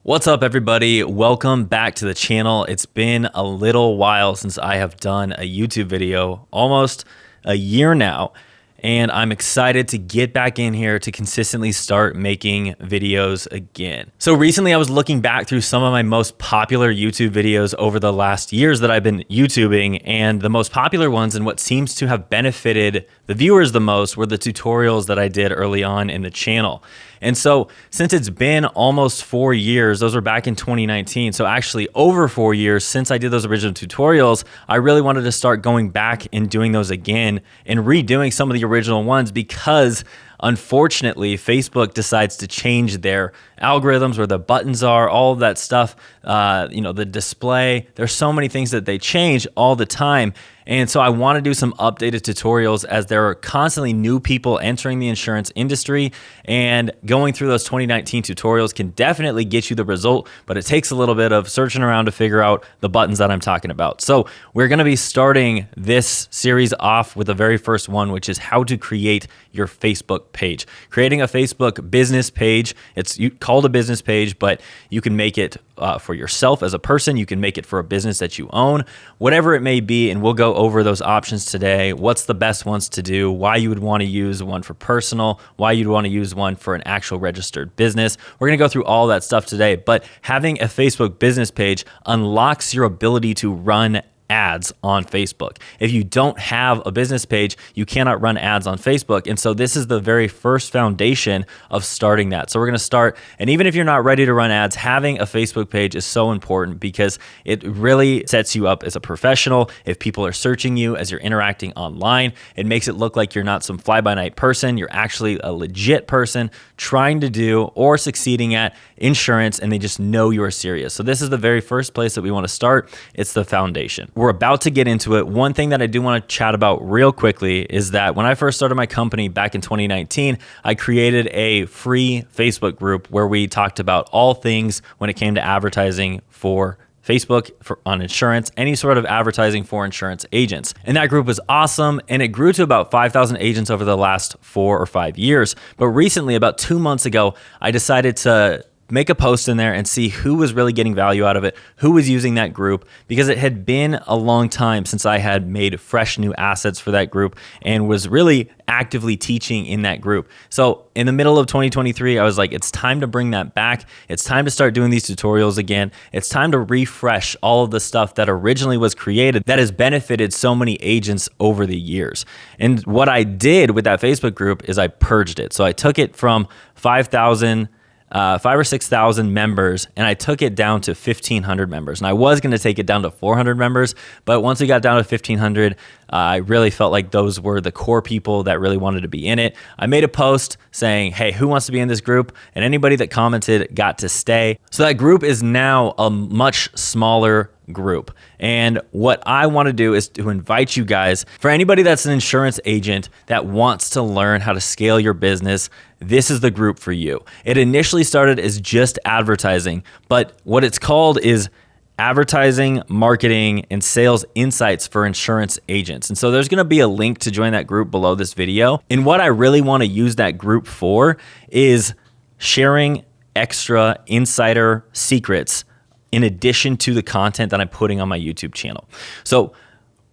What's up, everybody? Welcome back to the channel. It's been a little while since I have done a YouTube video, almost a year now, and I'm excited to get back in here to consistently start making videos again. So recently I was looking back through some of my most popular YouTube videos over the last years that I've been YouTubing, and the most popular ones and what seems to have benefited the viewers the most were the tutorials that I did early on in the channel. And so since it's been almost 4 years, those were back in 2019, so actually over 4 years since I did those original tutorials, I really wanted to start going back and doing those again and redoing some of the original ones because unfortunately, Facebook decides to change their algorithms, where the buttons are, all of that stuff, the display. There's so many things that they change all the time. And so I want to do some updated tutorials as there are constantly new people entering the insurance industry, and going through those 2019 tutorials can definitely get you the result, but it takes a little bit of searching around to figure out the buttons that I'm talking about. So we're going to be starting this series off with the very first one, which is how to create your Facebook page. Creating a Facebook business page. It's called a business page, but you can make it for yourself as a person. You can make it for a business that you own, whatever it may be. And we'll go over those options today. What's the best ones to do? Why you would want to use one for personal? Why you'd want to use one for an actual registered business? We're going to go through all that stuff today. But having a Facebook business page unlocks your ability to run ads on Facebook. If you don't have a business page, you cannot run ads on Facebook. And so this is the very first foundation of starting that. So we're going to start, and even if you're not ready to run ads, having a Facebook page is so important because it really sets you up as a professional. If people are searching you as you're interacting online, it makes it look like you're not some fly-by-night person. You're actually a legit person trying to do or succeeding at insurance, and they just know you're serious. So this is the very first place that we want to start. It's the foundation. We're about to get into it. One thing that I do want to chat about real quickly is that when I first started my company back in 2019, I created a free Facebook group where we talked about all things when it came to advertising for Facebook on insurance, any sort of advertising for insurance agents. And that group was awesome, and it grew to about 5,000 agents over the last 4 or 5 years. But recently, about 2 months ago, I decided to make a post in there and see who was really getting value out of it, who was using that group, because it had been a long time since I had made fresh new assets for that group and was really actively teaching in that group. So in the middle of 2023, I was like, it's time to bring that back. It's time to start doing these tutorials again. It's time to refresh all of the stuff that originally was created that has benefited so many agents over the years. And what I did with that Facebook group is I purged it. So I took it from 5,000 or 6,000 members, and I took it down to 1,500 members. And I was going to take it down to 400 members, but once we got down to 1,500, I really felt like those were the core people that really wanted to be in it. I made a post saying, hey, who wants to be in this group? And anybody that commented got to stay. So that group is now a much smaller group. And what I want to do is to invite you guys, for anybody that's an insurance agent that wants to learn how to scale your business, this is the group for you. It initially started as just advertising, but what it's called is advertising, marketing, and sales insights for insurance agents. And so there's going to be a link to join that group below this video. And what I really want to use that group for is sharing extra insider secrets in addition to the content that I'm putting on my YouTube channel. So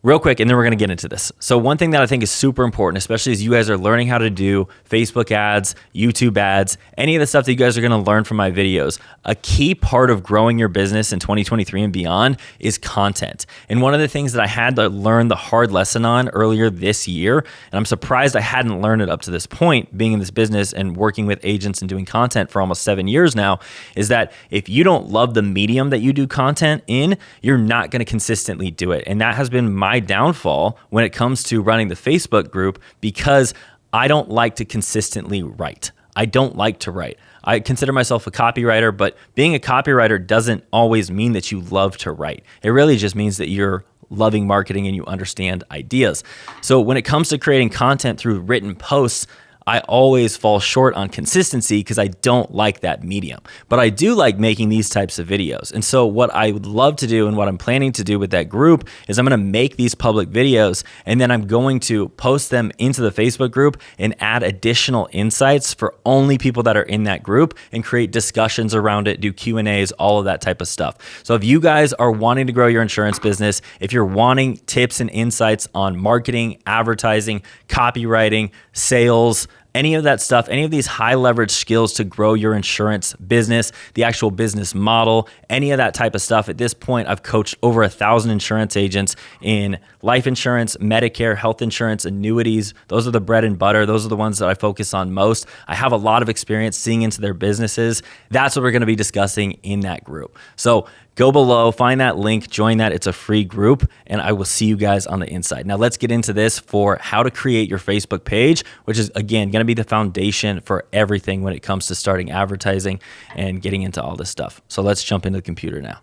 real quick, and then we're going to get into this. So one thing that I think is super important, especially as you guys are learning how to do Facebook ads, YouTube ads, any of the stuff that you guys are going to learn from my videos, a key part of growing your business in 2023 and beyond is content. And one of the things that I had to learn the hard lesson on earlier this year, and I'm surprised I hadn't learned it up to this point, being in this business and working with agents and doing content for almost 7 years now, is that if you don't love the medium that you do content in, you're not going to consistently do it. And that has been my downfall when it comes to running the Facebook group, because I don't like to consistently write. I don't like to write. I consider myself a copywriter, but being a copywriter doesn't always mean that you love to write. It really just means that you're loving marketing and you understand ideas. So when it comes to creating content through written posts, I always fall short on consistency because I don't like that medium. But I do like making these types of videos. And so what I would love to do and what I'm planning to do with that group is I'm going to make these public videos, and then I'm going to post them into the Facebook group and add additional insights for only people that are in that group and create discussions around it, do Q&As, all of that type of stuff. So if you guys are wanting to grow your insurance business, if you're wanting tips and insights on marketing, advertising, copywriting, sales, any of that stuff, any of these high leverage skills to grow your insurance business, the actual business model, any of that type of stuff. At this point, I've coached over 1,000 insurance agents in life insurance, Medicare, health insurance, annuities. Those are the bread and butter. Those are the ones that I focus on most. I have a lot of experience seeing into their businesses. That's what we're going to be discussing in that group. So go below, find that link, join that. It's a free group, and I will see you guys on the inside. Now let's get into this for how to create your Facebook page, which is, again, going to be the foundation for everything when it comes to starting advertising and getting into all this stuff. So let's jump into the computer now.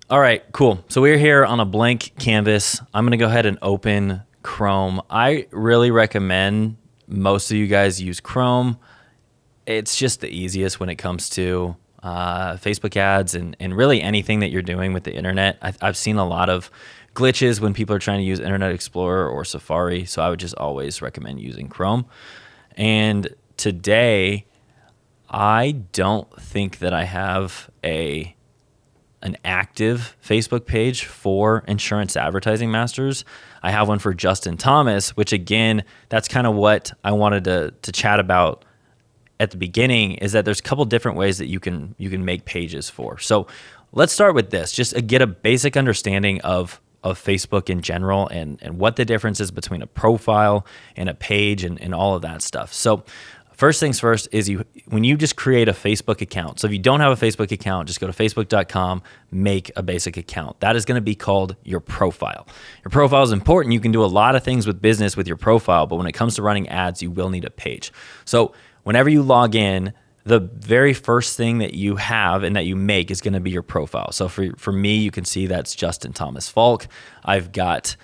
All right, cool. So we're here on a blank canvas. I'm going to go ahead and open Chrome. I really recommend most of you guys use Chrome. It's just the easiest when it comes to Facebook ads and really anything that you're doing with the internet. I've seen a lot of glitches when people are trying to use Internet Explorer or Safari, so I would just always recommend using Chrome. And today, I don't think that I have an active Facebook page for Insurance Advertising Masters. I have one for Justin Thomas, which again, that's kind of what I wanted to chat about at the beginning, is that there's a couple different ways that you can make pages for. So let's start with this, just to get a basic understanding of Facebook in general and what the difference is between a profile and a page and all of that stuff. So first things first is when you just create a Facebook account. So if you don't have a Facebook account, just go to facebook.com, make a basic account. That is going to be called your profile. Your profile is important. You can do a lot of things with business with your profile, but when it comes to running ads, you will need a page. So whenever you log in, the very first thing that you have and that you make is going to be your profile. So for me, you can see that's Justin Thomas Falk. I've got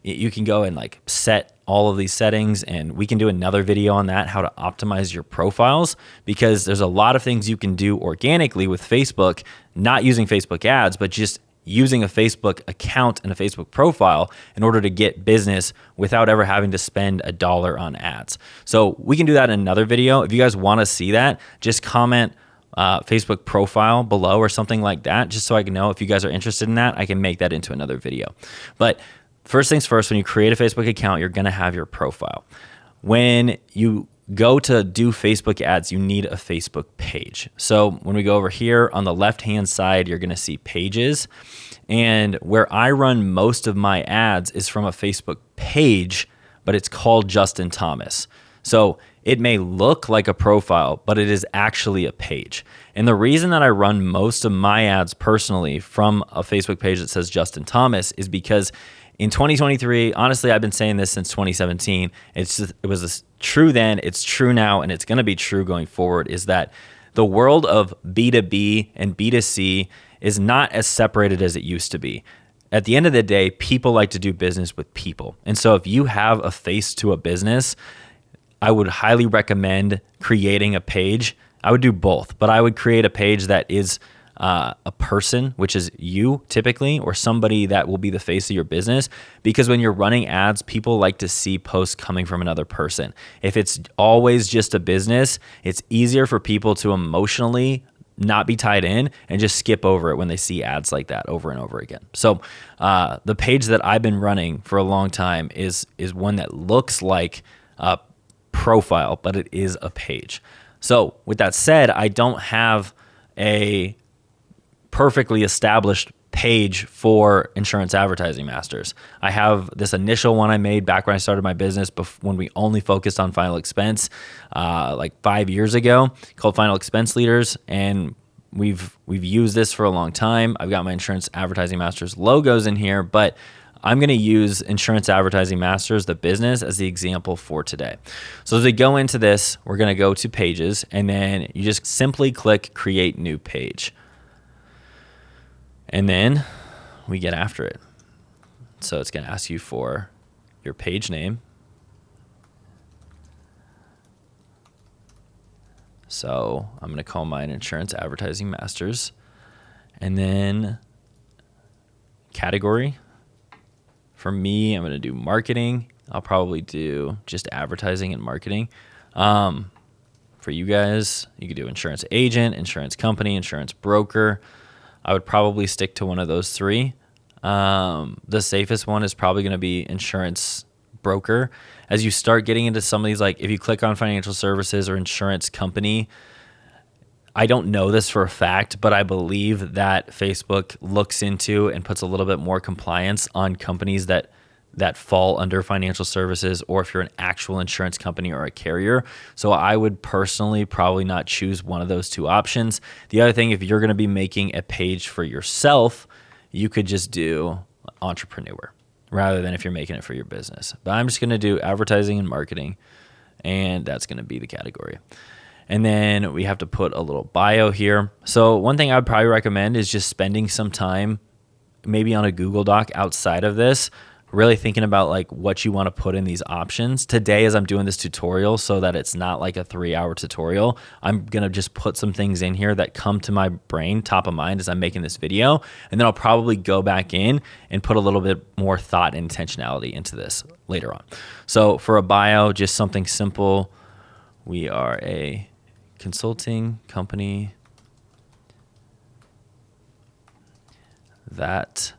you can go and like set all of these settings, and we can do another video on that, how to optimize your profiles, because there's a lot of things you can do organically with Facebook, not using Facebook ads, but just using a Facebook account and a Facebook profile in order to get business without ever having to spend $1 on ads. So we can do that in another video. If you guys want to see that, just comment Facebook profile below or something like that, just so I can know if you guys are interested in that. I can make that into another video. But first things first, when you create a Facebook account, you're going to have your profile. When you go to do Facebook ads, you need a Facebook page. So when we go over here on the left-hand side, you're going to see pages. And where I run most of my ads is from a Facebook page, but it's called Justin Thomas. So it may look like a profile, but it is actually a page. And the reason that I run most of my ads personally from a Facebook page that says Justin Thomas is because in 2023, honestly, I've been saying this since 2017. It was true then, it's true now, and it's going to be true going forward, is that the world of B2B and B2C is not as separated as it used to be. At the end of the day, people like to do business with people. And so if you have a face to a business, I would highly recommend creating a page. I would do both, but I would create a page that is a person, which is you typically, or somebody that will be the face of your business, because when you're running ads, people like to see posts coming from another person. If it's always just a business, it's easier for people to emotionally not be tied in and just skip over it when they see ads like that over and over again. So the page that I've been running for a long time is one that looks like a profile, but it is a page. So with that said, I don't have a perfectly established page for Insurance Advertising Masters. I have this initial one I made back when I started my business, when we only focused on final expense, like 5 years ago, called Final Expense Leaders, and we've used this for a long time. I've got my Insurance Advertising Masters logos in here, but I'm going to use Insurance Advertising Masters, the business, as the example for today. So as we go into this, we're going to go to pages, and then you just simply click Create New Page. And then we get after it. So it's going to ask you for your page name. So I'm going to call mine Insurance Advertising Masters. And then category. For me, I'm going to do marketing. I'll probably do just advertising and marketing. For you guys, you could do insurance agent, insurance company, insurance broker. I would probably stick to one of those three. The safest one is probably going to be insurance broker. As you start getting into some of these, like if you click on financial services or insurance company, I don't know this for a fact, but I believe that Facebook looks into and puts a little bit more compliance on companies that fall under financial services, or if you're an actual insurance company or a carrier. So I would personally probably not choose one of those two options. The other thing, if you're going to be making a page for yourself, you could just do entrepreneur rather than if you're making it for your business. But I'm just going to do advertising and marketing, and that's going to be the category. And then we have to put a little bio here. So one thing I would probably recommend is just spending some time maybe on a Google Doc outside of this, really thinking about like what you want to put in these options. Today, as I'm doing this tutorial, so that it's not like a 3-hour tutorial, I'm going to just put some things in here that come to my brain, top of mind as I'm making this video. And then I'll probably go back in and put a little bit more thought and intentionality into this later on. So for a bio, just something simple. We are a consulting company that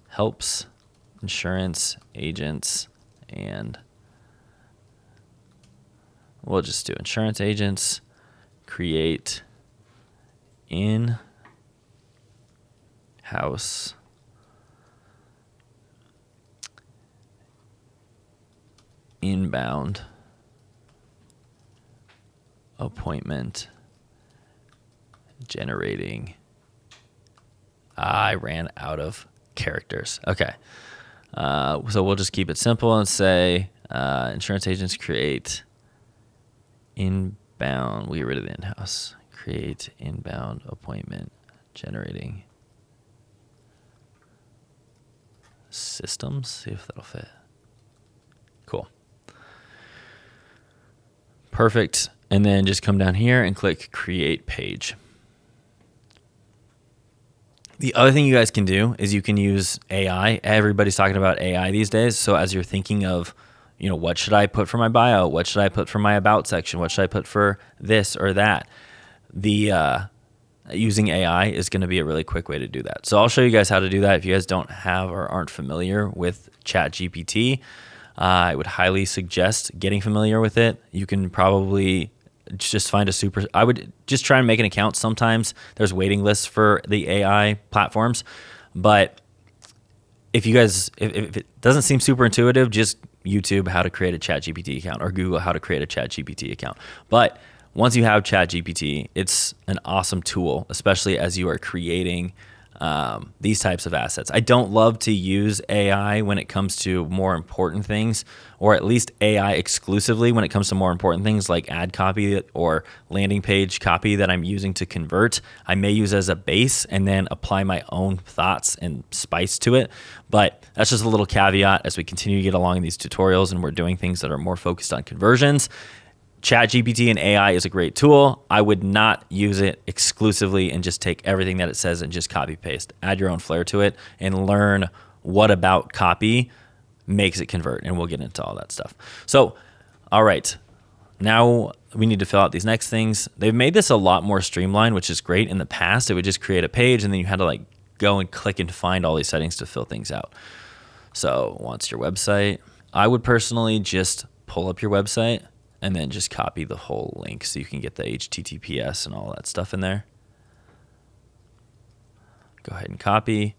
helps insurance agents, and we'll just do insurance agents create in-house inbound appointment generating. I ran out of characters. Okay. So we'll just keep it simple and say insurance agents create inbound. We get rid of the in-house. Create inbound appointment generating systems. See if that'll fit. Cool. Perfect. And then just come down here and click create page. The other thing you guys can do is you can use AI. Everybody's talking about AI these days. So as you're thinking of, what should I put for my bio? What should I put for my about section? What should I put for this or that? Using AI is going to be a really quick way to do that. So I'll show you guys how to do that. If you guys don't have or aren't familiar with ChatGPT, I would highly suggest getting familiar with it. You can probably just find I would just try and make an account. Sometimes there's waiting lists for the AI platforms, but if it doesn't seem super intuitive, just YouTube how to create a ChatGPT account or Google how to create a ChatGPT account. But once you have ChatGPT, it's an awesome tool, especially as you are creating these types of assets. I don't love to use AI when it comes to more important things, or at least AI exclusively when it comes to more important things like ad copy or landing page copy that I'm using to convert. I may use as a base and then apply my own thoughts and spice to it. But that's just a little caveat as we continue to get along in these tutorials and we're doing things that are more focused on conversions. ChatGPT and AI is a great tool. I would not use it exclusively and just take everything that it says and just copy paste. Add your own flair to it and learn what about copy makes it convert. And we'll get into all that stuff. So, all right, now we need to fill out these next things. They've made this a lot more streamlined, which is great. In the past, it would just create a page and then you had to go and click and find all these settings to fill things out. So once your website, I would personally just pull up your website and then just copy the whole link so you can get the HTTPS and all that stuff in there. Go ahead and copy.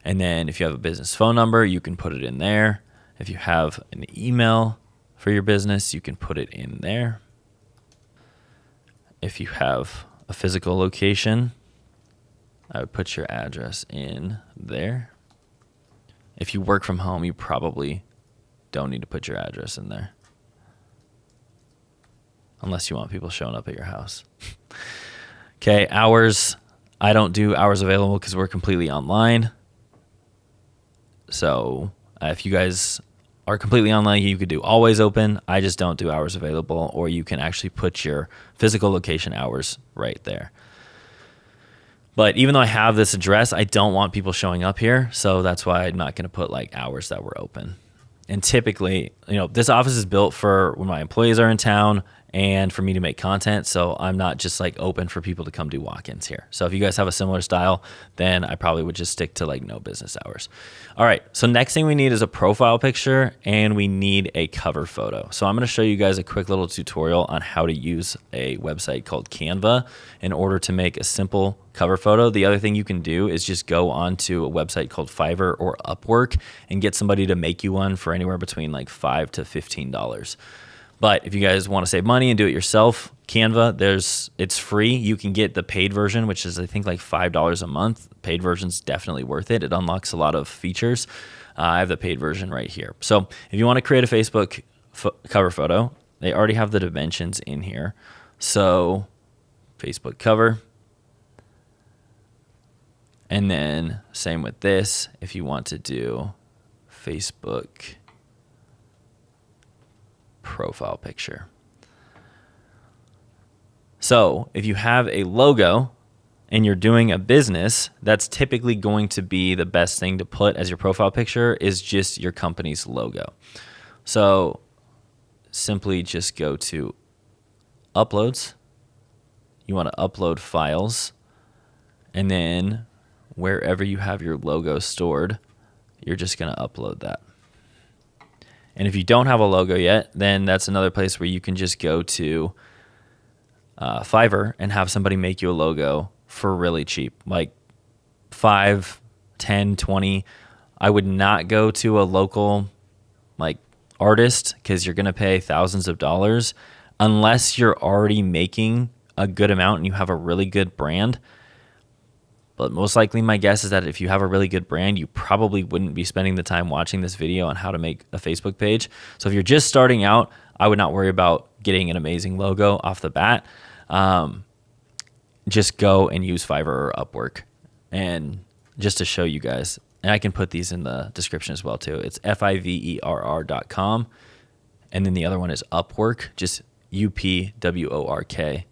And then if you have a business phone number, you can put it in there. If you have an email for your business, you can put it in there. If you have a physical location, I would put your address in there. If you work from home, you probably don't need to put your address in there, unless you want people showing up at your house. Okay, hours. I don't do hours available because we're completely online. So if you guys are completely online, you could do always open. I just don't do hours available, or you can actually put your physical location hours right there. But even though I have this address, I don't want people showing up here. So that's why I'm not going to put like hours that were open. And typically, this office is built for when my employees are in town and for me to make content. So I'm not just like open for people to come do walk-ins here. So if you guys have a similar style, then I probably would just stick to like no business hours. All right. So next thing we need is a profile picture, and we need a cover photo. So I'm going to show you guys a quick little tutorial on how to use a website called Canva in order to make a simple cover photo. The other thing you can do is just go onto a website called Fiverr or Upwork and get somebody to make you one for anywhere between like $5 to $15. But if you guys want to save money and do it yourself, Canva, it's free. You can get the paid version, which is I think like $5 a month. Paid version's definitely worth it. It unlocks a lot of features. I have the paid version right here. So if you want to create a Facebook cover photo, they already have the dimensions in here. So Facebook cover. And then same with this, if you want to do Facebook profile picture. So if you have a logo and you're doing a business, that's typically going to be the best thing to put as your profile picture is just your company's logo. So simply just go to uploads. You want to upload files, and then wherever you have your logo stored, you're just going to upload that. And if you don't have a logo yet, then that's another place where you can just go to Fiverr and have somebody make you a logo for really cheap, like $5, $10, $20. I would not go to a local like artist because you're going to pay thousands of dollars unless you're already making a good amount and you have a really good brand. But most likely my guess is that if you have a really good brand, you probably wouldn't be spending the time watching this video on how to make a Facebook page. So if you're just starting out, I would not worry about getting an amazing logo off the bat. Just go and use Fiverr or Upwork. And just to show you guys, and I can put these in the description as well too. It's fiverr.com. And then the other one is Upwork, just upwork.com.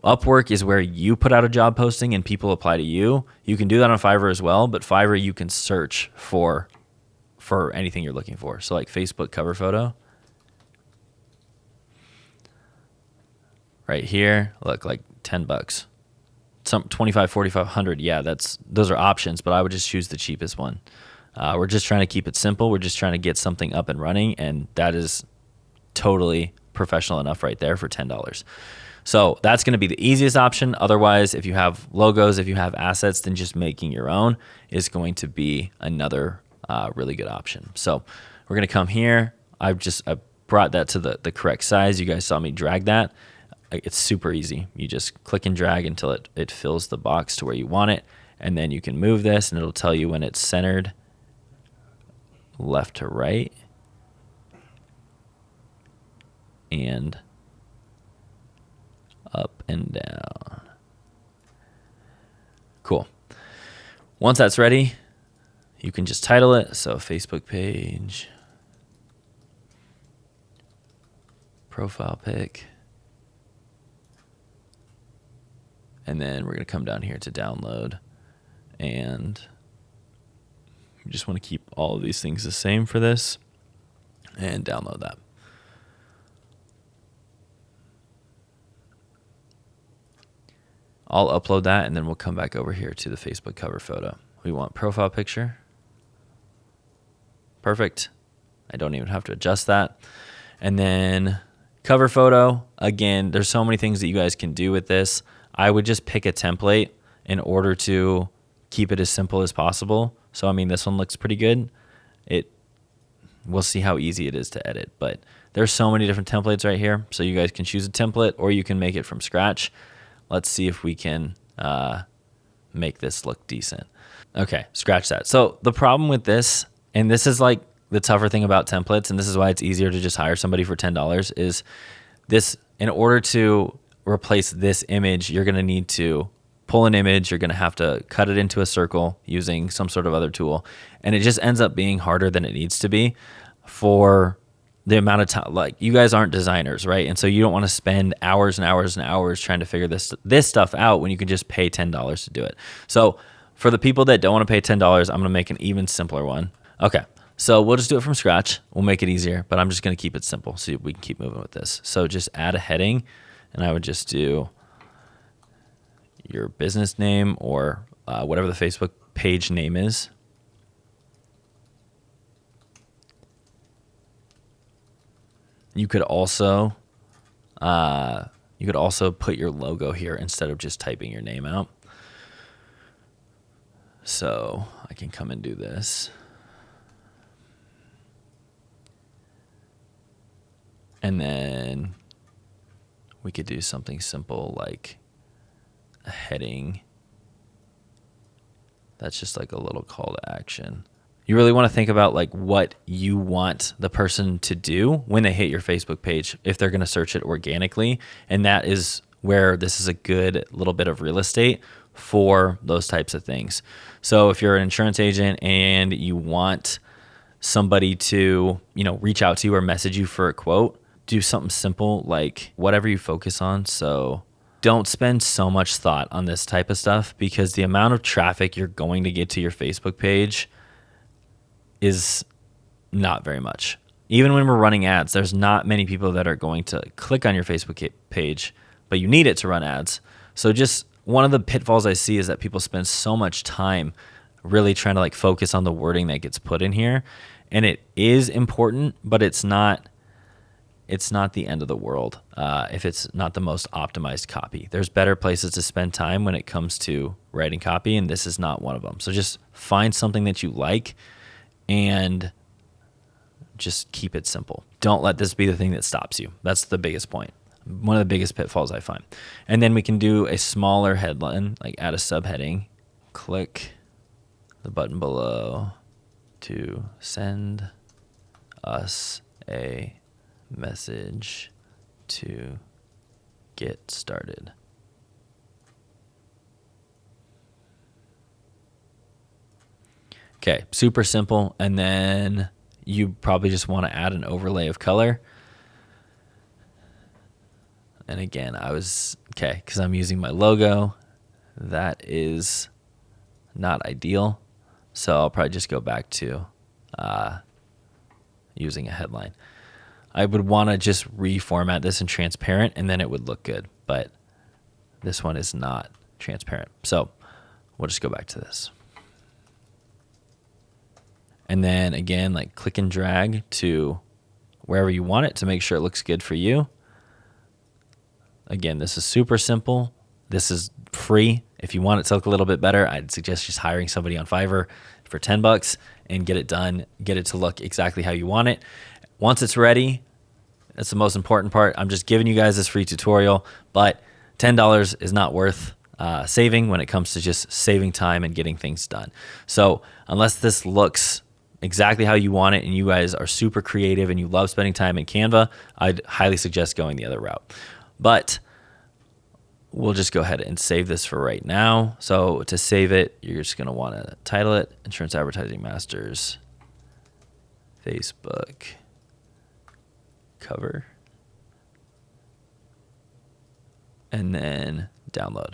Upwork is where you put out a job posting and people apply to you. You can do that on Fiverr as well, but Fiverr you can search for anything you're looking for. So like Facebook cover photo. Right here, look, like $10. Some 25, 4,500. Yeah, those are options, but I would just choose the cheapest one. We're just trying to keep it simple. We're just trying to get something up and running, and that is totally professional enough right there for $10. So that's going to be the easiest option. Otherwise, if you have logos, if you have assets, then just making your own is going to be another really good option. So we're going to come here. I brought that to the correct size. You guys saw me drag that. It's super easy. You just click and drag until it fills the box to where you want it. And then you can move this and it'll tell you when it's centered left to right. And up and down. Cool. Once that's ready, you can just title it. So Facebook page, profile pic. And then we're going to come down here to download. And you just want to keep all of these things the same for this and download that. I'll upload that and then we'll come back over here to the Facebook cover photo. We want profile picture. Perfect. I don't even have to adjust that. And then cover photo. Again, there's so many things that you guys can do with this. I would just pick a template in order to keep it as simple as possible. So, I mean, this one looks pretty good. We'll see how easy it is to edit, but there's so many different templates right here. So you guys can choose a template or you can make it from scratch. Let's see if we can make this look decent. Okay, scratch that. So the problem with this, and this is like the tougher thing about templates, and this is why it's easier to just hire somebody for $10, is this, in order to replace this image, you're going to need to pull an image, you're going to have to cut it into a circle using some sort of other tool. And it just ends up being harder than it needs to be for the amount of time. Like, you guys aren't designers, right? And so you don't want to spend hours and hours and hours trying to figure this stuff out when you can just pay $10 to do it. So for the people that don't want to pay $10, I'm going to make an even simpler one. Okay. So we'll just do it from scratch. We'll make it easier, but I'm just going to keep it simple so we can keep moving with this. So just add a heading, and I would just do your business name or whatever the Facebook page name is. You could also put your logo here instead of just typing your name out. So I can come and do this. And then we could do something simple like a heading. That's just like a little call to action. You really want to think about like what you want the person to do when they hit your Facebook page, if they're going to search it organically. And that is where this is a good little bit of real estate for those types of things. So if you're an insurance agent and you want somebody to, reach out to you or message you for a quote, do something simple like whatever you focus on. So don't spend so much thought on this type of stuff, because the amount of traffic you're going to get to your Facebook page is not very much. Even when we're running ads, there's not many people that are going to click on your Facebook page, but you need it to run ads. So just one of the pitfalls I see is that people spend so much time really trying to like focus on the wording that gets put in here. And it is important, but it's not the end of the world if it's not the most optimized copy. There's better places to spend time when it comes to writing copy, and this is not one of them. So just find something that you like and just keep it simple. Don't let this be the thing that stops you. That's the biggest point. One of the biggest pitfalls I find. And then we can do a smaller headline, like add a subheading. Click the button below to send us a message to get started. Okay, super simple. And then you probably just want to add an overlay of color. And again, because I'm using my logo, that is not ideal. So I'll probably just go back to using a headline. I would want to just reformat this in transparent, and then it would look good. But this one is not transparent. So we'll just go back to this. And then again, like click and drag to wherever you want it to make sure it looks good for you. Again, this is super simple. This is free. If you want it to look a little bit better, I'd suggest just hiring somebody on Fiverr for $10 and get it done, get it to look exactly how you want it. Once it's ready, that's the most important part. I'm just giving you guys this free tutorial, but $10 is not worth saving when it comes to just saving time and getting things done. So unless this looks exactly how you want it and you guys are super creative and you love spending time in Canva, I'd highly suggest going the other route. But we'll just go ahead and save this for right now. So to save it, you're just going to want to title it Insurance Advertising Masters Facebook cover, and then download.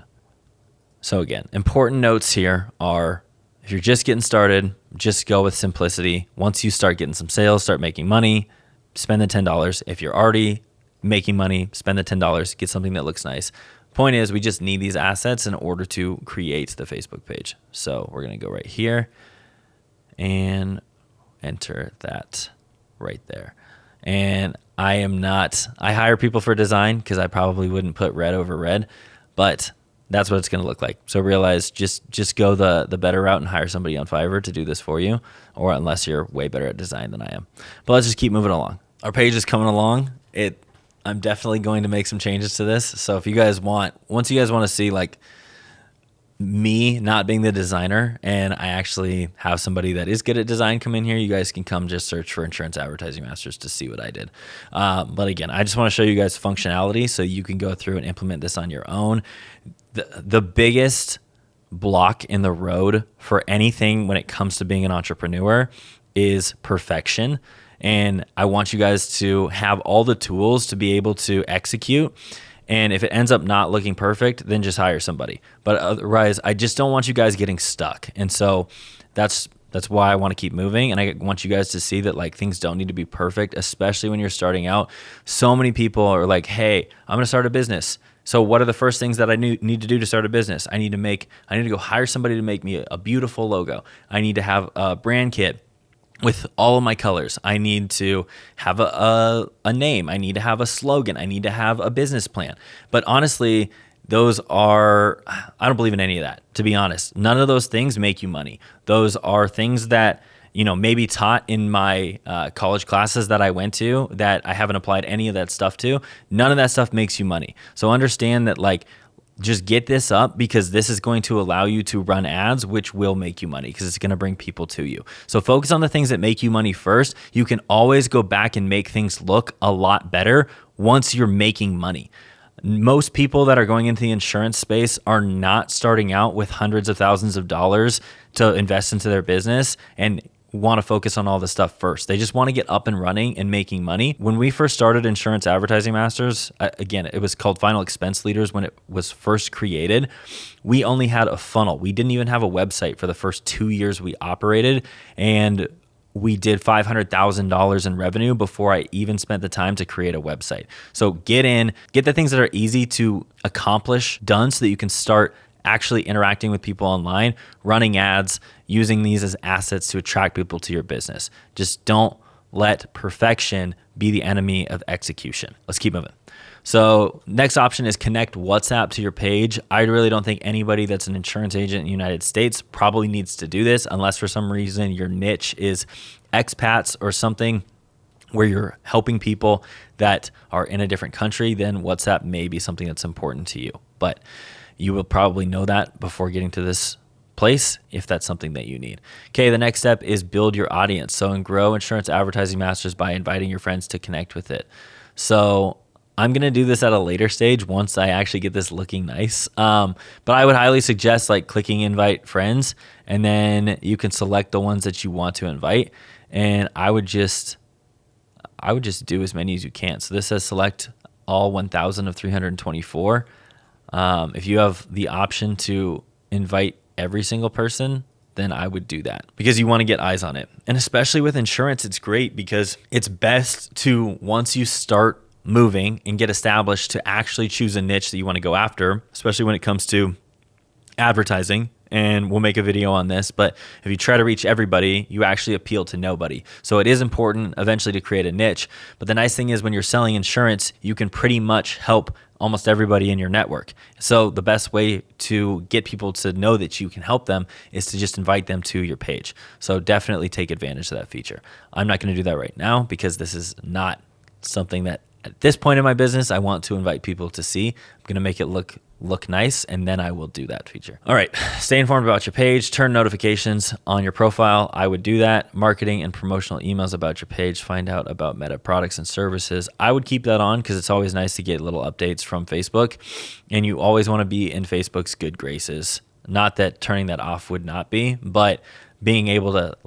So again, important notes here are, if you're just getting started, just go with simplicity. Once you start getting some sales, start making money, spend the $10. If you're already making money, spend the $10, get something that looks nice. Point is, we just need these assets in order to create the Facebook page. So we're going to go right here and enter that right there. And I hire people for design because I probably wouldn't put red over red, but that's what it's going to look like. So realize just go the better route and hire somebody on Fiverr to do this for you, or unless you're way better at design than I am. But let's just keep moving along. Our page is coming along. I'm definitely going to make some changes to this. So if you guys once you guys want to see like me not being the designer, and I actually have somebody that is good at design come in here, you guys can come just search for Insurance Advertising Masters to see what I did. But again, I just want to show you guys functionality so you can go through and implement this on your own. The biggest block in the road for anything when it comes to being an entrepreneur is perfection. And I want you guys to have all the tools to be able to execute. And if it ends up not looking perfect, then just hire somebody. But otherwise, I just don't want you guys getting stuck. And so that's why I want to keep moving. And I want you guys to see that like things don't need to be perfect, especially when you're starting out. So many people are like, hey, I'm going to start a business. So what are the first things that I need to do to start a business? I need to go hire somebody to make me a beautiful logo. I need to have a brand kit with all of my colors. I need to have a name. I need to have a slogan. I need to have a business plan. But honestly, I don't believe in any of that, to be honest. None of those things make you money. Those are things that, maybe taught in my college classes that I went to that I haven't applied any of that stuff to. None of that stuff makes you money. So understand that just get this up because this is going to allow you to run ads, which will make you money because it's going to bring people to you. So focus on the things that make you money first. You can always go back and make things look a lot better once you're making money. Most people that are going into the insurance space are not starting out with hundreds of thousands of dollars to invest into their business and want to focus on all this stuff first. They just want to get up and running and making money. When we first started Insurance Advertising Masters, again, it was called Final Expense Leaders when it was first created. We only had a funnel. We didn't even have a website for the first 2 years we operated. And we did $500,000 in revenue before I even spent the time to create a website. So get the things that are easy to accomplish done so that you can start actually interacting with people online, running ads, using these as assets to attract people to your business. Just don't let perfection be the enemy of execution. Let's keep moving. So next option is connect WhatsApp to your page. I really don't think anybody that's an insurance agent in the United States probably needs to do this unless for some reason your niche is expats or something where you're helping people that are in a different country, then WhatsApp may be something that's important to you. But you will probably know that before getting to this place if that's something that you need. Okay, the next step is build your audience. So and grow Insurance Advertising Masters by inviting your friends to connect with it. So I'm going to do this at a later stage once I actually get this looking nice. But I would highly suggest clicking invite friends, and then you can select the ones that you want to invite. And I would just do as many as you can. So this says select all 1,000 of 324. If you have the option to invite every single person, then I would do that because you want to get eyes on it. And especially with insurance, it's great because it's best to, once you start moving and get established, to actually choose a niche that you want to go after, especially when it comes to advertising. And we'll make a video on this, but if you try to reach everybody, you actually appeal to nobody. So it is important eventually to create a niche. But the nice thing is when you're selling insurance, you can pretty much help almost everybody in your network. So the best way to get people to know that you can help them is to just invite them to your page. So definitely take advantage of that feature. I'm not going to do that right now because this is not something that at this point in my business I want to invite people to see. I'm going to make it look nice, and then I will do that feature. All right, stay informed about your page, turn notifications on your profile. I would do that. Marketing and promotional emails about your page, find out about Meta products and services. I would keep that on because it's always nice to get little updates from Facebook, and you always want to be in Facebook's good graces. Not that turning that off would not be, but being able to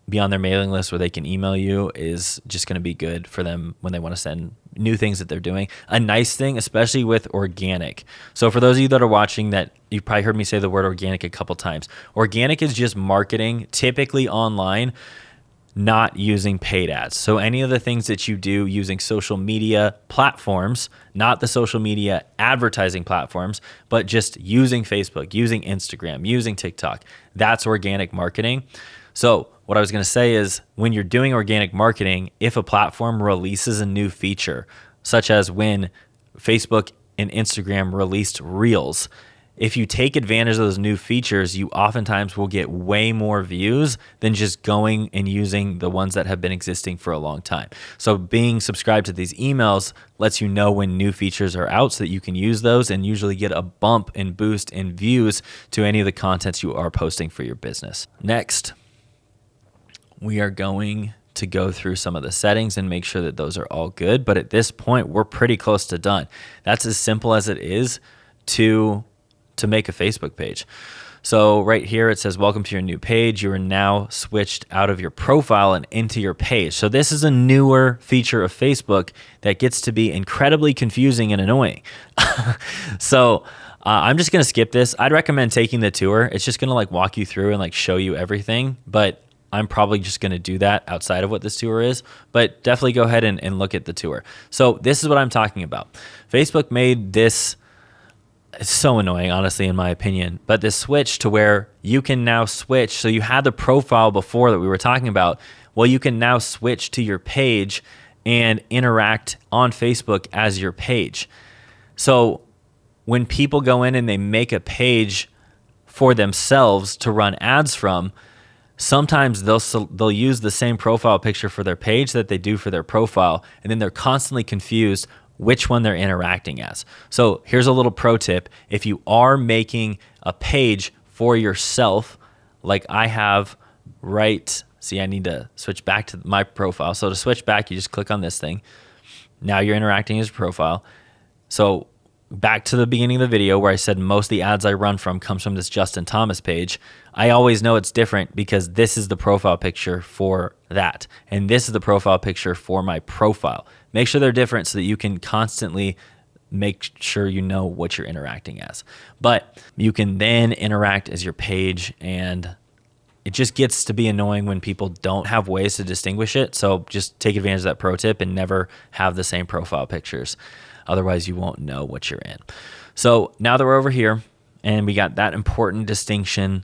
be on their mailing list where they can email you is just going to be good for them when they want to send new things that they're doing. A nice thing, especially with organic. So for those of you that are watching, that you probably heard me say the word organic a couple times. Organic is just marketing, typically online, not using paid ads. So any of the things that you do using social media platforms, not the social media advertising platforms, but just using Facebook, using Instagram, using TikTok, that's organic marketing. So what I was going to say is when you're doing organic marketing, if a platform releases a new feature, such as when Facebook and Instagram released Reels, if you take advantage of those new features, you oftentimes will get way more views than just going and using the ones that have been existing for a long time. So being subscribed to these emails lets you know when new features are out so that you can use those and usually get a bump and boost in views to any of the contents you are posting for your business. Next, we are going to go through some of the settings and make sure that those are all good. But at this point, we're pretty close to done. That's as simple as it is to make a Facebook page. So right here, it says, welcome to your new page. You are now switched out of your profile and into your page. So this is a newer feature of Facebook that gets to be incredibly confusing and annoying. So I'm just going to skip this. I'd recommend taking the tour. It's just going to like walk you through and like show you everything. But I'm probably just going to do that outside of what this tour is, but definitely go ahead and look at the tour. So this is what I'm talking about. Facebook made this, it's so annoying, honestly, in my opinion, but this switch to where you can now switch. So you had the profile before that we were talking about. Well, you can now switch to your page and interact on Facebook as your page. So when people go in and they make a page for themselves to run ads from, sometimes they'll use the same profile picture for their page that they do for their profile, and then they're constantly confused which one they're interacting as. So here's a little pro tip. If you are making a page for yourself, like I have see, I need to switch back to my profile. So to switch back, you just click on this thing. Now you're interacting as your profile. So back to the beginning of the video where I said most of the ads I run from comes from this Justin Thomas page. I always know it's different because this is the profile picture for that. And this is the profile picture for my profile. Make sure they're different so that you can constantly make sure you know what you're interacting as. But you can then interact as your page, and it just gets to be annoying when people don't have ways to distinguish it. So just take advantage of that pro tip and never have the same profile pictures. Otherwise, you won't know what you're in. So now that we're over here and we got that important distinction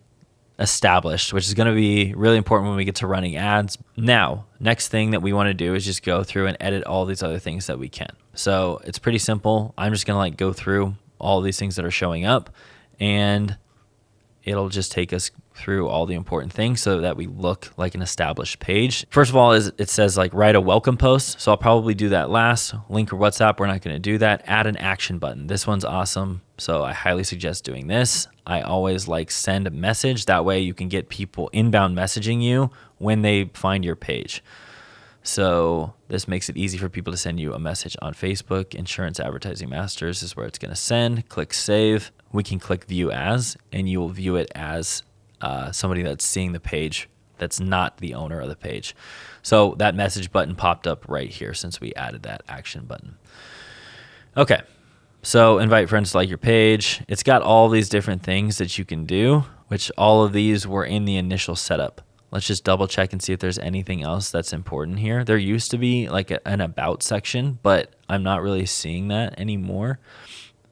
established, which is going to be really important when we get to running ads. Now, next thing that we want to do is just go through and edit all these other things that we can. So it's pretty simple. I'm just going to like go through all these things that are showing up, and it'll just take us through all the important things so that we look like an established page. First of all, it says like write a welcome post. So I'll probably do that last. Link or WhatsApp, we're not going to do that. Add an action button. This one's awesome. So I highly suggest doing this. I always like send a message. That way you can get people inbound messaging you when they find your page. So this makes it easy for people to send you a message on Facebook. Insurance Advertising Masters is where it's going to send. Click save. We can click view as, and you will view it as somebody that's seeing the page that's not the owner of the page. So that message button popped up right here since we added that action button. Okay, so invite friends to like your page. It's got all these different things that you can do, which all of these were in the initial setup. Let's just double check and see if there's anything else that's important here. There used to be like an about section, but I'm not really seeing that anymore.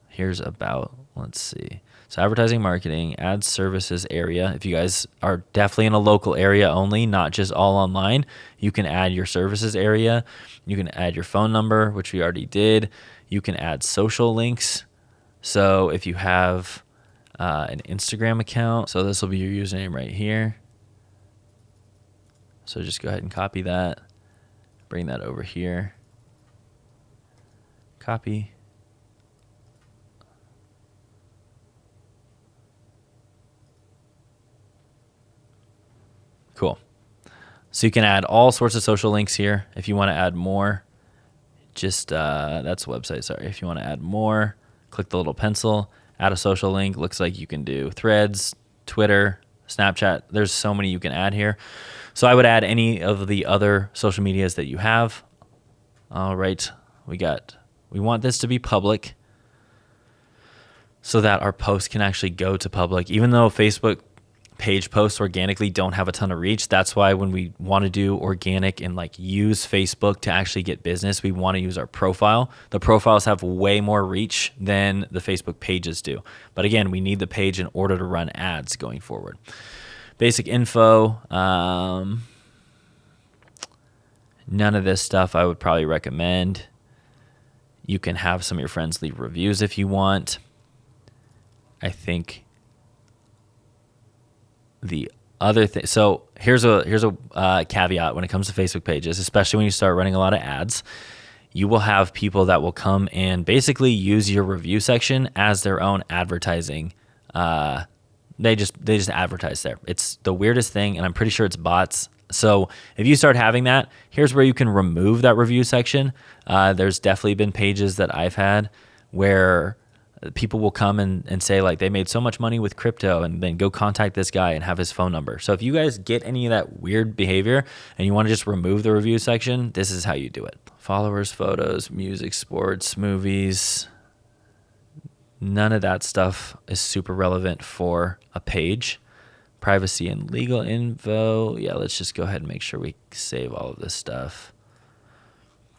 Here's about, let's see. So advertising, marketing, ads, services area. If you guys are definitely in a local area only, not just all online, you can add your services area. You can add your phone number, which we already did. You can add social links. So if you have an Instagram account, so this will be your username right here. So just go ahead and copy that, bring that over here, copy. Cool. So you can add all sorts of social links here. If you want to add more, just, that's a website, sorry. If you want to add more, click the little pencil, add a social link. Looks like you can do Threads, Twitter, Snapchat. There's so many you can add here. So I would add any of the other social medias that you have. All right, we want this to be public so that our post can actually go to public. Even though Facebook page posts organically don't have a ton of reach, that's why when we want to do organic and like use Facebook to actually get business, we want to use our profile. The profiles have way more reach than the Facebook pages do. But again, we need the page in order to run ads going forward. Basic info. None of this stuff I would probably recommend. You can have some of your friends leave reviews if you want. I think the other thing, so here's a caveat when it comes to Facebook pages, especially when you start running a lot of ads. You will have people that will come and basically use your review section as their own advertising. They just advertise there. It's the weirdest thing, and I'm pretty sure it's bots. So if you start having that, here's where you can remove that review section. There's definitely been pages that I've had where people will come and say like they made so much money with crypto, and then go contact this guy and have his phone number. So if you guys get any of that weird behavior and you want to just remove the review section, this is how you do it. Followers, photos, music, sports, movies. None of that stuff is super relevant for a page. Privacy and legal info. Yeah, let's just go ahead and make sure we save all of this stuff.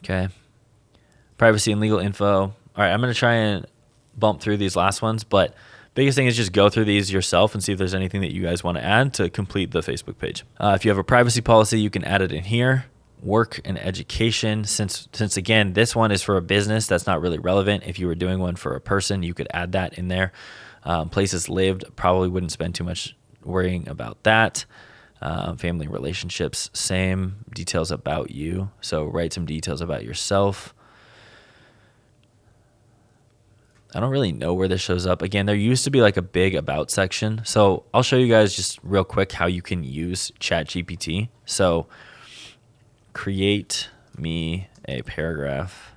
Okay. Privacy and legal info. All right, I'm going to try and bump through these last ones, but biggest thing is just go through these yourself and see if there's anything that you guys want to add to complete the Facebook page. If you have a privacy policy, you can add it in here. Work and education, since again, this one is for a business, that's not really relevant. If you were doing one for a person, you could add that in there. Places lived, probably wouldn't spend too much worrying about that. Family relationships, same. Details about you, so write some details about yourself. I don't really know where this shows up. Again, there used to be like a big about section. So I'll show you guys just real quick how you can use ChatGPT. So create me a paragraph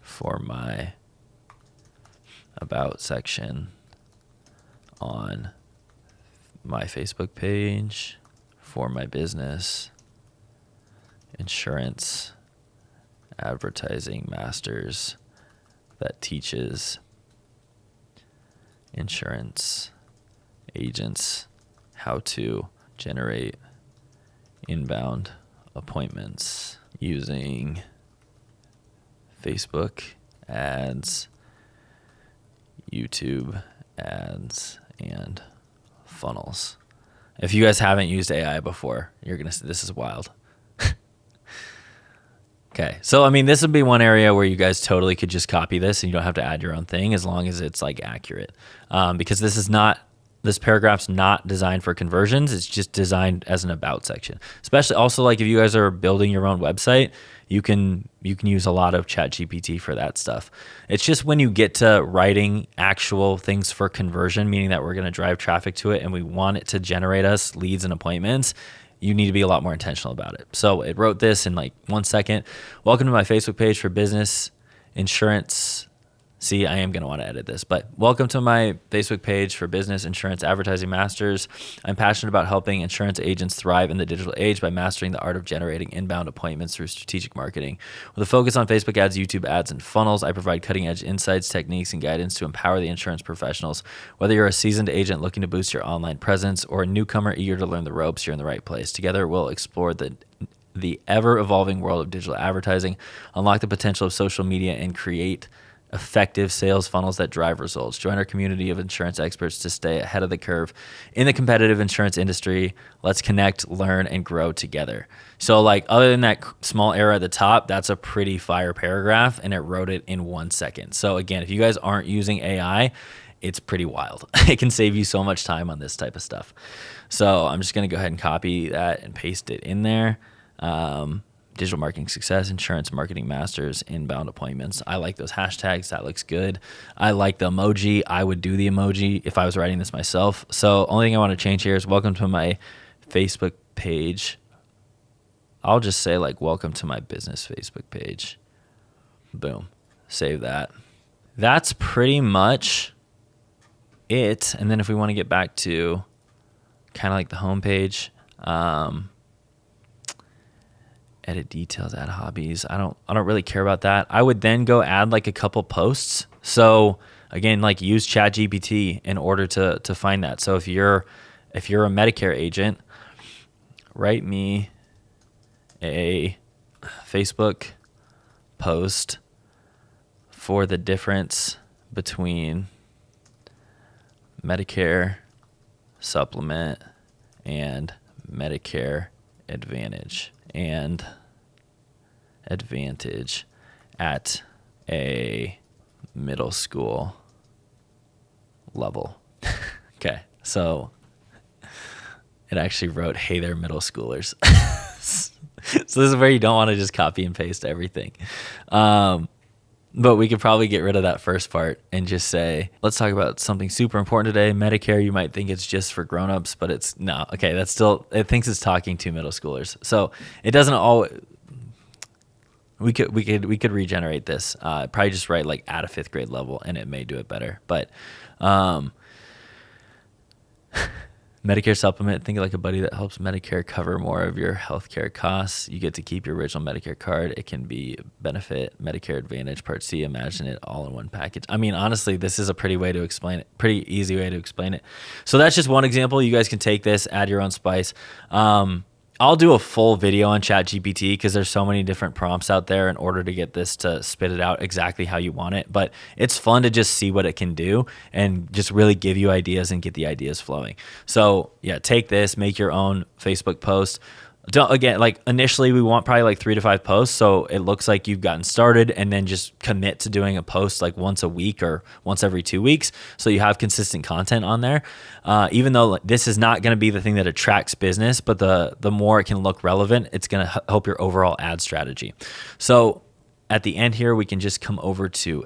for my about section on my Facebook page for my business, insurance, advertising masters that teaches insurance agents how to generate inbound appointments using Facebook ads, YouTube ads, and funnels. If you guys haven't used AI before, you're gonna see this is wild. Okay, so I mean, this would be one area where you guys totally could just copy this and you don't have to add your own thing as long as it's like accurate. Because this paragraph's not designed for conversions. It's just designed as an about section. Especially also like if you guys are building your own website, you can use a lot of ChatGPT for that stuff. It's just when you get to writing actual things for conversion, meaning that we're going to drive traffic to it and we want it to generate us leads and appointments, you need to be a lot more intentional about it. So it wrote this in like 1 second. Welcome to my Facebook page for business, insurance. See, I am going to want to edit this, but welcome to my Facebook page for business, insurance, advertising masters. I'm passionate about helping insurance agents thrive in the digital age by mastering the art of generating inbound appointments through strategic marketing. With a focus on Facebook ads, YouTube ads, and funnels, I provide cutting-edge insights, techniques, and guidance to empower the insurance professionals. Whether you're a seasoned agent looking to boost your online presence or a newcomer eager to learn the ropes, you're in the right place. Together, we'll explore the ever-evolving world of digital advertising, unlock the potential of social media, and create effective sales funnels that drive results. Join our community of insurance experts to stay ahead of the curve in the competitive insurance industry. Let's connect, learn, and grow together. So like other than that small error at the top, that's a pretty fire paragraph and it wrote it in 1 second. So again, if you guys aren't using AI, it's pretty wild. It can save you so much time on this type of stuff. So I'm just going to go ahead and copy that and paste it in there. Digital marketing success, insurance marketing masters, inbound appointments. I like those hashtags. That looks good. I like the emoji. I would do the emoji if I was writing this myself. So only thing I want to change here is welcome to my Facebook page. I'll just say like welcome to my business Facebook page. Boom. Save that. That's pretty much it. And then if we want to get back to kind of like the home page, edit details, add hobbies. I don't really care about that. I would then go add like a couple posts. So again, like use ChatGPT in order to find that. So if you're a Medicare agent, write me a Facebook post for the difference between Medicare Supplement and Medicare Advantage and Advantage at a middle school level. Okay, so it actually wrote, "Hey there, middle schoolers." So this is where you don't want to just copy and paste everything. But we could probably get rid of that first part and just say, let's talk about something super important today. Medicare, you might think it's just for grownups, but it's no. Okay, that's still, it thinks it's talking to middle schoolers. So it doesn't always, we could regenerate this. Probably just write like at a 5th grade level and it may do it better. But Medicare supplement, think like a buddy that helps Medicare cover more of your healthcare costs. You get to keep your original Medicare card. It can be benefit, Medicare Advantage, Part C. Imagine it all in one package. I mean, honestly, this is a pretty easy way to explain it. So that's just one example. You guys can take this, add your own spice. I'll do a full video on ChatGPT because there's so many different prompts out there in order to get this to spit it out exactly how you want it. But it's fun to just see what it can do and just really give you ideas and get the ideas flowing. So yeah, take this, make your own Facebook post. Again, like initially we want probably like 3 to 5 posts. So it looks like you've gotten started, and then just commit to doing a post like once a week or once every 2 weeks. So you have consistent content on there. Even though this is not going to be the thing that attracts business, but the more it can look relevant, it's going to help your overall ad strategy. So at the end here, we can just come over to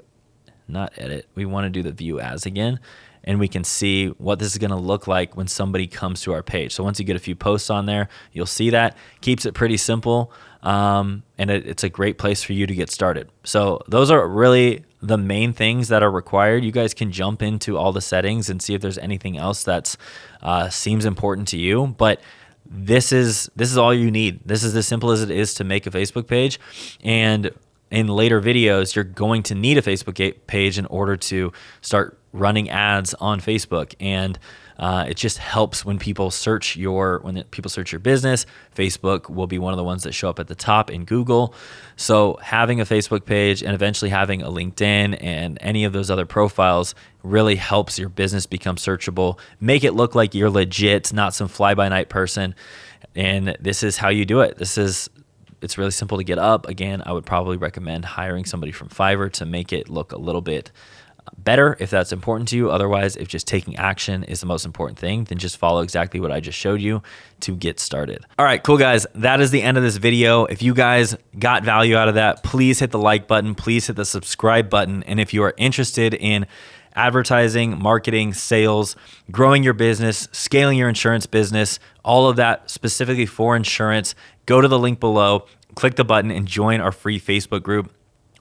not edit. We want to do the view as again. And we can see what this is going to look like when somebody comes to our page. So once you get a few posts on there, you'll see that. Keeps it pretty simple, and it's a great place for you to get started. So those are really the main things that are required. You guys can jump into all the settings and see if there's anything else that seems important to you. But this is all you need. This is as simple as it is to make a Facebook page. And in later videos, you're going to need a Facebook page in order to start running ads on Facebook. And it just helps when people search your business. Facebook will be one of the ones that show up at the top in Google. So having a Facebook page and eventually having a LinkedIn and any of those other profiles really helps your business become searchable. Make it look like you're legit, not some fly-by-night person. And this is how you do it. It's really simple to get up. Again, I would probably recommend hiring somebody from Fiverr to make it look a little bit better if that's important to you. Otherwise, if just taking action is the most important thing, then just follow exactly what I just showed you to get started. All right, cool guys. That is the end of this video. If you guys got value out of that, please hit the like button. Please hit the subscribe button. And if you are interested in advertising, marketing, sales, growing your business, scaling your insurance business, all of that specifically for insurance, go to the link below, click the button, and join our free Facebook group.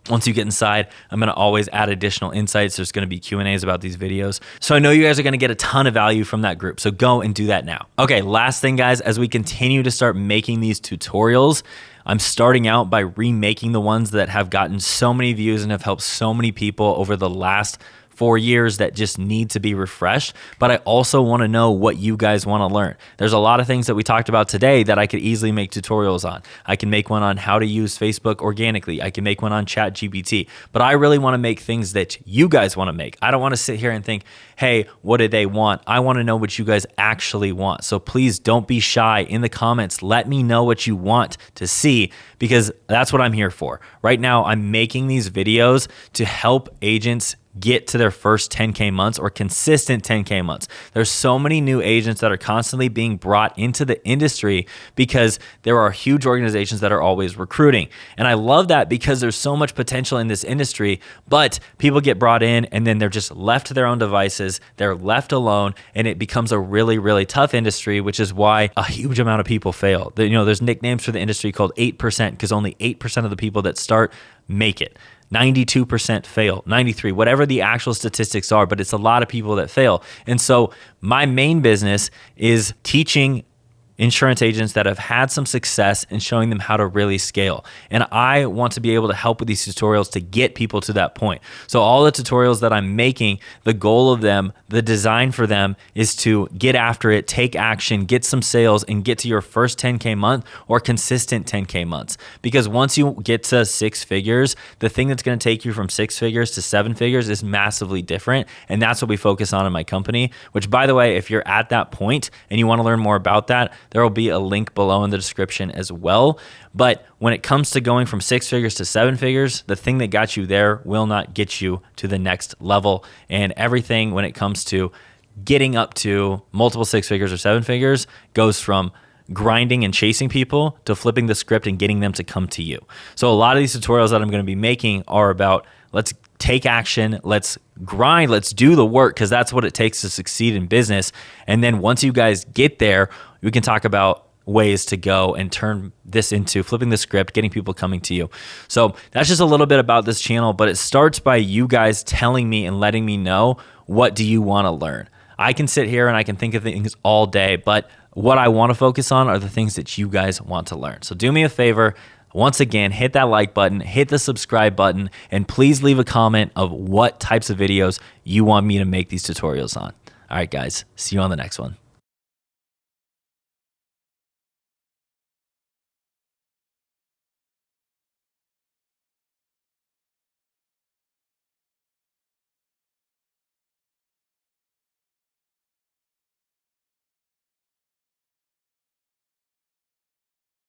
Once you get inside, I'm going to always add additional insights. There's going to be Q&As about these videos. So I know you guys are going to get a ton of value from that group. So go and do that now. Okay, last thing, guys, as we continue to start making these tutorials, I'm starting out by remaking the ones that have gotten so many views and have helped so many people over the last 4 years that just need to be refreshed. But I also want to know what you guys want to learn. There's a lot of things that we talked about today that I could easily make tutorials on. I can make one on how to use Facebook organically. I can make one on ChatGPT. But I really want to make things that you guys want to make. I don't want to sit here and think, hey, what do they want? I want to know what you guys actually want. So please don't be shy in the comments. Let me know what you want to see, because that's what I'm here for. Right now, I'm making these videos to help agents get to their first 10K months or consistent 10K months. There's so many new agents that are constantly being brought into the industry because there are huge organizations that are always recruiting. And I love that because there's so much potential in this industry, but people get brought in and then they're just left to their own devices. They're left alone, and it becomes a really, really tough industry, which is why a huge amount of people fail. There's nicknames for the industry called 8% because only 8% of the people that start make it. 92% fail, 93, whatever the actual statistics are, but it's a lot of people that fail. And so my main business is teaching insurance agents that have had some success and showing them how to really scale. And I want to be able to help with these tutorials to get people to that point. So all the tutorials that I'm making, the goal of them, the design for them is to get after it, take action, get some sales, and get to your first 10K month or consistent 10K months. Because once you get to 6 figures, the thing that's going to take you from 6 figures to 7 figures is massively different. And that's what we focus on in my company, which, by the way, if you're at that point and you want to learn more about that, There will be a link below in the description as well. But when it comes to going from 6 figures to 7 figures, the thing that got you there will not get you to the next level. And everything when it comes to getting up to multiple 6 figures or 7 figures goes from grinding and chasing people to flipping the script and getting them to come to you. So a lot of these tutorials that I'm going to be making are about let's take action, let's grind, let's do the work, because that's what it takes to succeed in business. And then once you guys get there, we can talk about ways to go and turn this into flipping the script, getting people coming to you. So that's just a little bit about this channel, but it starts by you guys telling me and letting me know, what do you want to learn? I can sit here and I can think of things all day, but what I want to focus on are the things that you guys want to learn. So do me a favor. Once again, hit that like button, hit the subscribe button, and please leave a comment of what types of videos you want me to make these tutorials on. All right, guys, see you on the next one.